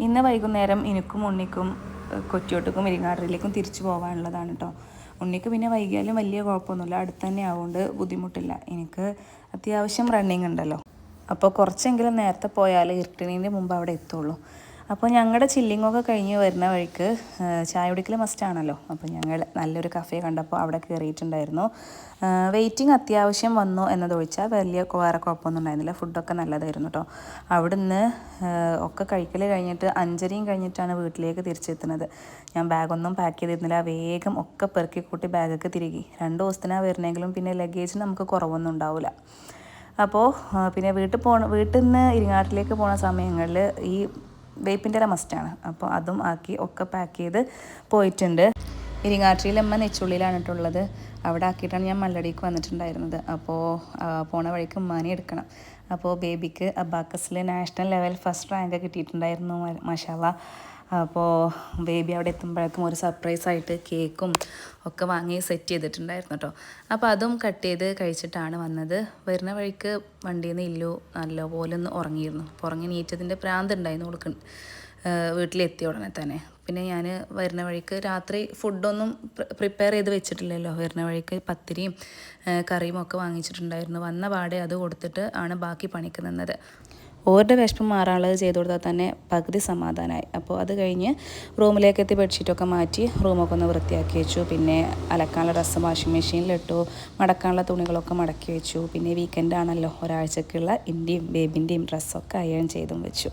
ഇന്ന് വൈകുന്നേരം എനിക്കും ഉണ്ണിക്കും കൊറ്റിയോട്ടുക്കും ഇരിങ്ങാട്ടിലേക്കും തിരിച്ചു പോകാനുള്ളതാണ് കേട്ടോ. ഉണ്ണിക്ക് പിന്നെ വൈകിയാലും വലിയ കുഴപ്പമൊന്നുമില്ല, അടുത്ത് തന്നെ ആവുകൊണ്ട് ബുദ്ധിമുട്ടില്ല. എനിക്ക് അത്യാവശ്യം റണ്ണിങ് ഉണ്ടല്ലോ, അപ്പോൾ കുറച്ചെങ്കിലും നേരത്തെ പോയാൽ ഇരുട്ടണീൻ്റെ മുമ്പ് അവിടെ എത്തുള്ളൂ. അപ്പോൾ ഞങ്ങളുടെ ചില്ലിങ്ങൊക്കെ കഴിഞ്ഞ് വരുന്ന വഴിക്ക് ചായ കുടിക്കൽ മസ്റ്റാണല്ലോ. അപ്പോൾ ഞങ്ങൾ നല്ലൊരു കഫേ കണ്ടപ്പോൾ അവിടെ കയറിയിട്ടുണ്ടായിരുന്നു. വെയിറ്റിംഗ് അത്യാവശ്യം വന്നു എന്നതൊഴിച്ചാൽ വലിയ വേറെ കുഴപ്പമൊന്നും ഉണ്ടായിരുന്നില്ല. ഫുഡൊക്കെ നല്ലതായിരുന്നു കേട്ടോ. അവിടുന്ന് ഒക്കെ കഴിക്കൽ കഴിഞ്ഞിട്ട് 5:30 കഴിഞ്ഞിട്ടാണ് വീട്ടിലേക്ക് തിരിച്ചെത്തുന്നത്. ഞാൻ ബാഗൊന്നും പാക്ക് ചെയ്തിരുന്നില്ല, വേഗം ഒക്കെ പെറുക്കി കൂട്ടി ബാഗൊക്കെ തിരികെ. 2 ദിവസത്തിനാണ് വരുന്നെങ്കിലും പിന്നെ ലഗേജിന് നമുക്ക് കുറവൊന്നും ഉണ്ടാവില്ല. അപ്പോൾ പിന്നെ വീട്ടിൽ നിന്ന് ഇരിങ്ങാട്ടിലേക്ക് പോണ സമയങ്ങളിൽ ഈ വേപ്പിൻ്റെ ഇല മസ്റ്റാണ്. അപ്പോൾ അതും ആക്കി ഒക്കെ പാക്ക് ചെയ്ത് പോയിട്ടുണ്ട്. ഇരിങ്ങാട്ടിയിലമ്മ നെച്ചുള്ളിയിലാണ് കേട്ടുള്ളത്. അവിടെ ആക്കിയിട്ടാണ് ഞാൻ മല്ലടിക്ക് വന്നിട്ടുണ്ടായിരുന്നത്. അപ്പോൾ പോണ വഴിക്ക് ഉമ്മാനെ എടുക്കണം. അപ്പോൾ ബേബിക്ക് അബാക്കസിൽ നാഷണൽ ലെവൽ ഫസ്റ്റ് റാങ്ക് കിട്ടിയിട്ടുണ്ടായിരുന്നു, മാഷാഅല്ലാഹ്. അപ്പോൾ ബേബി അവിടെ എത്തുമ്പോഴേക്കും ഒരു സർപ്രൈസായിട്ട് കേക്കും ഒക്കെ വാങ്ങി സെറ്റ് ചെയ്തിട്ടുണ്ടായിരുന്നു കേട്ടോ. അപ്പോൾ അതും കട്ട് ചെയ്ത് കഴിച്ചിട്ടാണ് വന്നത്. വരുന്ന വഴിക്ക് വണ്ടിയിൽ നിന്ന് ഇല്ലു നല്ലപോലെ ഒന്ന് ഉറങ്ങിയിരുന്നു. അപ്പോൾ ഉറങ്ങി നീറ്റതിൻ്റെ പ്രാന്ത് ഉണ്ടായിരുന്നു കൊടുക്കും വീട്ടിലെത്തിയ ഉടനെ തന്നെ. പിന്നെ ഞാൻ വരുന്ന വഴിക്ക് രാത്രി ഫുഡൊന്നും പ്രിപ്പയർ ചെയ്ത് വെച്ചിട്ടില്ലല്ലോ. വരുന്ന വഴിക്ക് പത്തിരിയും കറിയും ഒക്കെ വാങ്ങിച്ചിട്ടുണ്ടായിരുന്നു. വന്ന പാടെ അത് കൊടുത്തിട്ട് ആണ് ബാക്കി പണിക്ക് നിന്നത്. ഓരുടെ വിഷമം മാറാനുള്ളത് ചെയ്ത് കൊടുത്താൽ തന്നെ പകുതി സമാധാനമായി. അപ്പോൾ അത് കഴിഞ്ഞ് റൂമിലേക്ക് എത്തി ബെഡ്ഷീറ്റൊക്കെ മാറ്റി റൂമൊക്കെ ഒന്ന് വൃത്തിയാക്കി വെച്ചു. പിന്നെ അലക്കാനുള്ള ഡ്രസ്സ് വാഷിംഗ് മെഷീനിലിട്ടു, മടക്കാനുള്ള തുണികളൊക്കെ മടക്കി വെച്ചു. പിന്നെ വീക്കെൻഡ് ആണല്ലോ, ഒരാഴ്ചക്കുള്ള ഇൻ്റെയും ബേബിൻ്റെയും ഡ്രസ്സൊക്കെ അയൺ ചെയ്തും വെച്ചു.